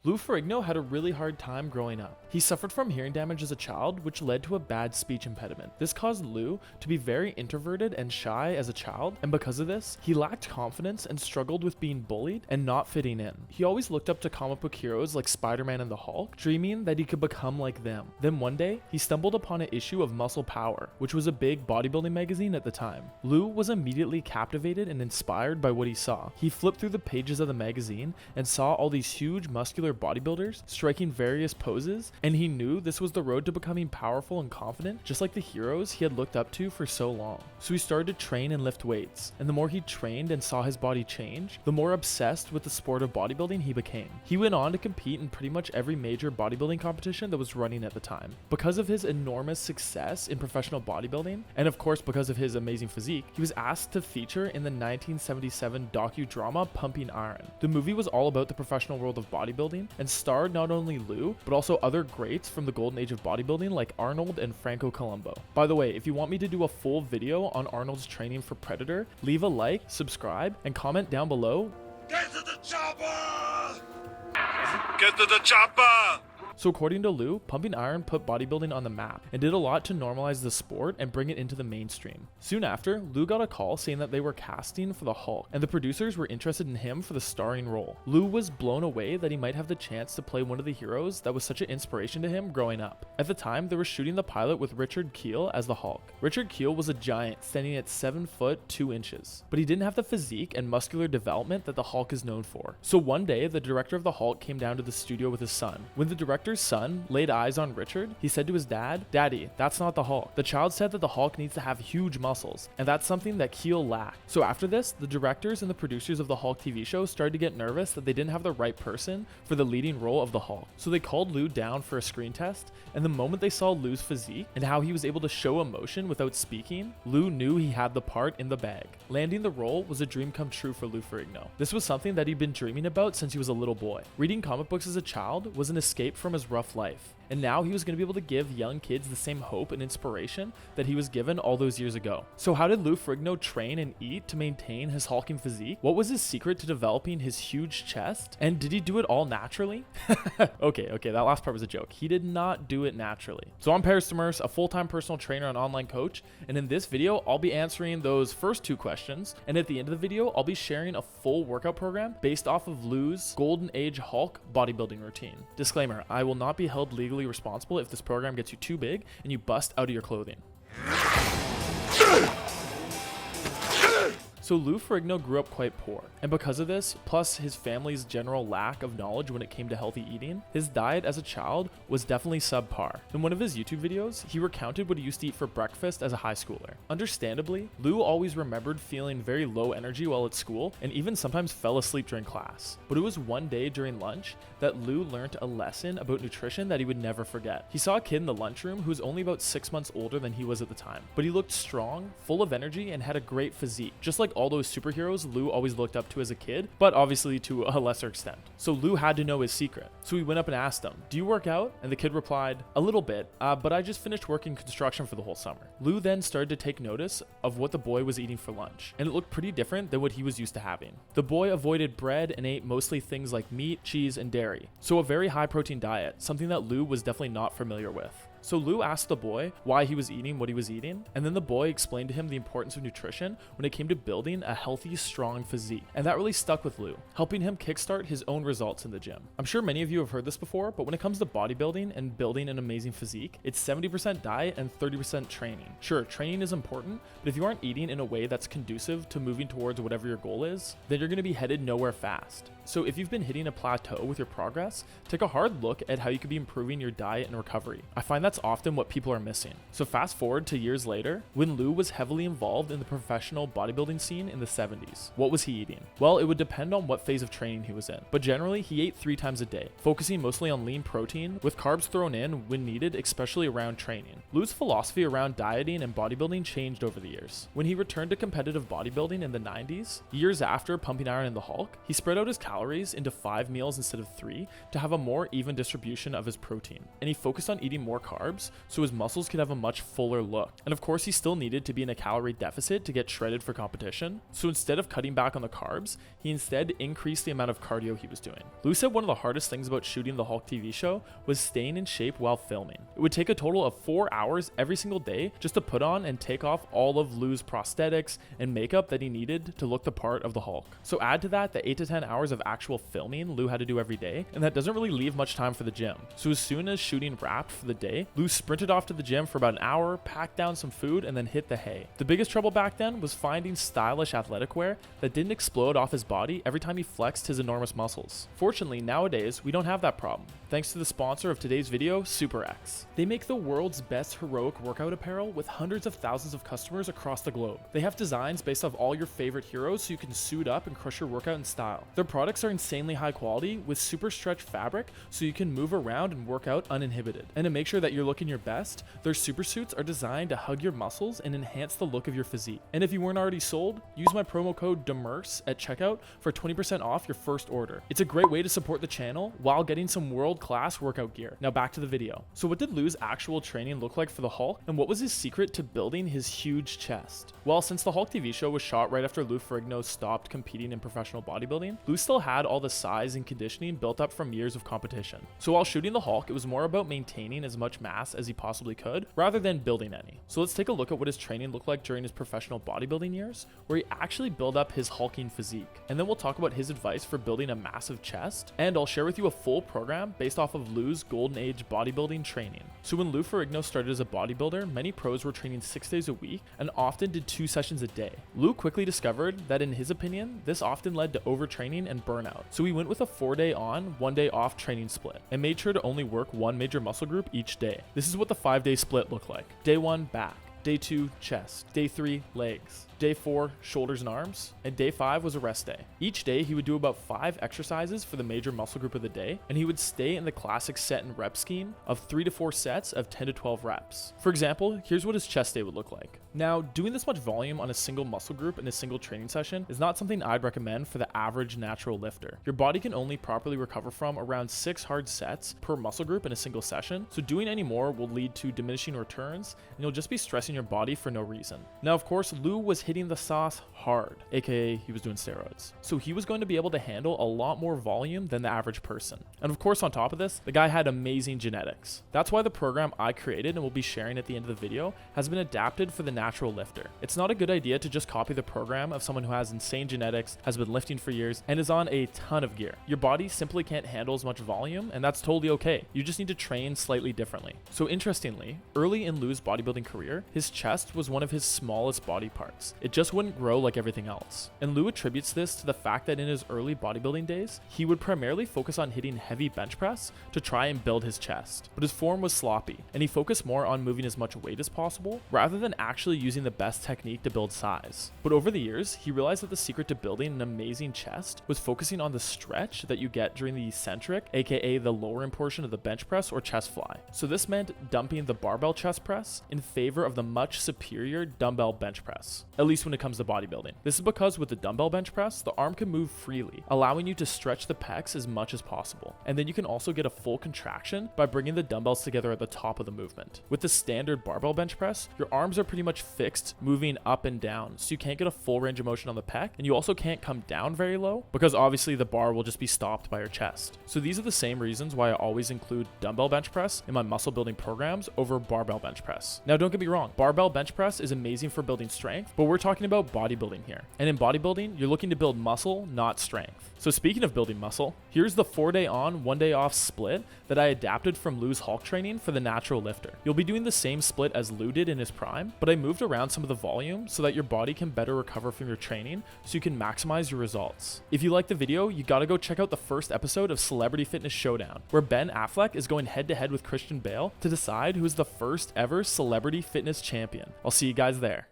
Lou Ferrigno had a really hard time growing up. He suffered from hearing damage as a child, which led to a bad speech impediment. This caused Lou to be very introverted and shy as a child, and because of this, he lacked confidence and struggled with being bullied and not fitting in. He always looked up to comic book heroes like Spider-Man and the Hulk, dreaming that he could become like them. Then one day, he stumbled upon an issue of Muscle Power, which was a big bodybuilding magazine at the time. Lou was immediately captivated and inspired by what he saw. He flipped through the pages of the magazine and saw all these huge muscular bodybuilders striking various poses, and he knew this was the road to becoming powerful and confident, just like the heroes he had looked up to for so long. So he started to train and lift weights, and the more he trained and saw his body change, the more obsessed with the sport of bodybuilding he became. He went on to compete in pretty much every major bodybuilding competition that was running at the time. Because of his enormous success in professional bodybuilding, and of course because of his amazing physique, he was asked to feature in the 1977 docudrama Pumping Iron. The movie was all about the professional world of bodybuilding and starred not only Lou, but also other greats from the golden age of bodybuilding like Arnold and Franco Columbu. By the way, if you want me to do a full video on Arnold's training for Predator, leave a like, subscribe, and comment down below. Get to the chopper! Get to the chopper! So according to Lou, Pumping Iron put bodybuilding on the map and did a lot to normalize the sport and bring it into the mainstream. Soon after, Lou got a call saying that they were casting for the Hulk, and the producers were interested in him for the starring role. Lou was blown away that he might have the chance to play one of the heroes that was such an inspiration to him growing up. At the time, they were shooting the pilot with Richard Kiel as the Hulk. Richard Kiel was a giant, standing at 7 foot 2 inches, but he didn't have the physique and muscular development that the Hulk is known for. So one day, the director of the Hulk came down to the studio with his son. When the director's son laid eyes on Richard, he said to his dad, "Daddy, that's not the Hulk." The child said that the Hulk needs to have huge muscles, and that's something that Kiel lacked. So after this, the directors and the producers of the Hulk TV show started to get nervous that they didn't have the right person for the leading role of the Hulk. So they called Lou down for a screen test, and the moment they saw Lou's physique and how he was able to show emotion without speaking, Lou knew he had the part in the bag. Landing the role was a dream come true for Lou Ferrigno. This was something that he'd been dreaming about since he was a little boy. Reading comic books as a child was an escape from his rough life, and now he was going to be able to give young kids the same hope and inspiration that he was given all those years ago. So how did Lou Ferrigno train and eat to maintain his hulking physique? What was his secret to developing his huge chest? And did he do it all naturally? Okay, that last part was a joke. He did not do it naturally. So I'm Paris Demers, a full-time personal trainer and online coach, and in this video, I'll be answering those first two questions, and at the end of the video, I'll be sharing a full workout program based off of Lou's Golden Age Hulk bodybuilding routine. Disclaimer, I will not be held legally responsible if this program gets you too big and you bust out of your clothing. So Lou Ferrigno grew up quite poor, and because of this, plus his family's general lack of knowledge when it came to healthy eating, his diet as a child was definitely subpar. In one of his YouTube videos, he recounted what he used to eat for breakfast as a high schooler. Understandably, Lou always remembered feeling very low energy while at school, and even sometimes fell asleep during class. But it was one day during lunch that Lou learned a lesson about nutrition that he would never forget. He saw a kid in the lunchroom who was only about 6 months older than he was at the time, but he looked strong, full of energy, and had a great physique, just like all those superheroes Lou always looked up to as a kid, but obviously to a lesser extent. So Lou had to know his secret. So he went up and asked him, "Do you work out?" And the kid replied, "A little bit, but I just finished working construction for the whole summer." Lou then started to take notice of what the boy was eating for lunch, and it looked pretty different than what he was used to having. The boy avoided bread and ate mostly things like meat, cheese, and dairy. So a very high protein diet, something that Lou was definitely not familiar with. So Lou asked the boy why he was eating what he was eating, and then the boy explained to him the importance of nutrition when it came to building a healthy, strong physique. And that really stuck with Lou, helping him kickstart his own results in the gym. I'm sure many of you have heard this before, but when it comes to bodybuilding and building an amazing physique, it's 70% diet and 30% training. Sure, training is important, but if you aren't eating in a way that's conducive to moving towards whatever your goal is, then you're going to be headed nowhere fast. So if you've been hitting a plateau with your progress, take a hard look at how you could be improving your diet and recovery. I find that's often what people are missing. So fast forward to years later, when Lou was heavily involved in the professional bodybuilding scene in the 70s. What was he eating? Well, it would depend on what phase of training he was in, but generally he ate 3 times a day, focusing mostly on lean protein with carbs thrown in when needed, especially around training. Lou's philosophy around dieting and bodybuilding changed over the years. When he returned to competitive bodybuilding in the 90s, years after Pumping Iron and the Hulk, he spread out his calories calories into 5 meals instead of 3 to have a more even distribution of his protein. And he focused on eating more carbs so his muscles could have a much fuller look. And of course, he still needed to be in a calorie deficit to get shredded for competition. So instead of cutting back on the carbs, he instead increased the amount of cardio he was doing. Lou said one of the hardest things about shooting the Hulk TV show was staying in shape while filming. It would take a total of 4 hours every single day just to put on and take off all of Lou's prosthetics and makeup that he needed to look the part of the Hulk. So add to that the 8 to 10 hours of actual filming Lou had to do every day, and that doesn't really leave much time for the gym. So as soon as shooting wrapped for the day, Lou sprinted off to the gym for about an hour, packed down some food, and then hit the hay. The biggest trouble back then was finding stylish athletic wear that didn't explode off his body every time he flexed his enormous muscles. Fortunately, nowadays, we don't have that problem, thanks to the sponsor of today's video, SuperX. They make the world's best heroic workout apparel with hundreds of thousands of customers across the globe. They have designs based off all your favorite heroes so you can suit up and crush your workout in style. Their products are insanely high quality with super stretch fabric so you can move around and work out uninhibited. And to make sure that you're looking your best, their super suits are designed to hug your muscles and enhance the look of your physique. And if you weren't already sold, use my promo code DEMERCE at checkout for 20% off your first order. It's a great way to support the channel while getting some world-class workout gear. Now back to the video. So what did Lou's actual training look like for the Hulk, and what was his secret to building his huge chest? Well, since the Hulk TV show was shot right after Lou Ferrigno stopped competing in professional bodybuilding, Lou still had all the size and conditioning built up from years of competition. So while shooting the Hulk, it was more about maintaining as much mass as he possibly could, rather than building any. So let's take a look at what his training looked like during his professional bodybuilding years, where he actually built up his hulking physique. And then we'll talk about his advice for building a massive chest, and I'll share with you a full program based off of Lou's golden age bodybuilding training. So when Lou Ferrigno started as a bodybuilder, many pros were training 6 days a week and often did 2 sessions a day. Lou quickly discovered that in his opinion, this often led to overtraining and burnout. So he went with a 4-day on, 1-day off training split and made sure to only work one major muscle group each day. This is what the 5-day split looked like. Day 1, back. Day 2, chest. Day 3, legs. Day 4, shoulders and arms, and day 5 was a rest day. Each day he would do about 5 exercises for the major muscle group of the day, and he would stay in the classic set and rep scheme of 3 to 4 sets of 10 to 12 reps. For example, here's what his chest day would look like. Now, doing this much volume on a single muscle group in a single training session is not something I'd recommend for the average natural lifter. Your body can only properly recover from around 6 hard sets per muscle group in a single session, so doing any more will lead to diminishing returns, and you'll just be stressing your body for no reason. Now, of course, Lou was hitting the sauce hard, aka he was doing steroids. So he was going to be able to handle a lot more volume than the average person. And of course, on top of this, the guy had amazing genetics. That's why the program I created and will be sharing at the end of the video has been adapted for the natural lifter. It's not a good idea to just copy the program of someone who has insane genetics, has been lifting for years, and is on a ton of gear. Your body simply can't handle as much volume, and that's totally okay. You just need to train slightly differently. So interestingly, early in Lou's bodybuilding career, his chest was one of his smallest body parts. It just wouldn't grow like everything else. And Lou attributes this to the fact that in his early bodybuilding days, he would primarily focus on hitting heavy bench press to try and build his chest. But his form was sloppy, and he focused more on moving as much weight as possible, rather than actually using the best technique to build size. But over the years, he realized that the secret to building an amazing chest was focusing on the stretch that you get during the eccentric, aka the lowering portion of the bench press or chest fly. So this meant dumping the barbell chest press in favor of the much superior dumbbell bench press, at least when it comes to bodybuilding. This is because with the dumbbell bench press, the arm can move freely, allowing you to stretch the pecs as much as possible. And then you can also get a full contraction by bringing the dumbbells together at the top of the movement. With the standard barbell bench press, your arms are pretty much fixed, moving up and down, so you can't get a full range of motion on the pec, and you also can't come down very low, because obviously the bar will just be stopped by your chest. So these are the same reasons why I always include dumbbell bench press in my muscle building programs over barbell bench press. Now don't get me wrong, barbell bench press is amazing for building strength, but we're talking about bodybuilding here. And in bodybuilding, you're looking to build muscle, not strength. So speaking of building muscle, here's the 4-day on, 1-day off split that I adapted from Lou's Hulk training for the natural lifter. You'll be doing the same split as Lou did in his prime, but I moved around some of the volume so that your body can better recover from your training so you can maximize your results. If you like the video, you gotta go check out the first episode of Celebrity Fitness Showdown, where Ben Affleck is going head to head with Christian Bale to decide who is the first ever celebrity fitness champion. I'll see you guys there.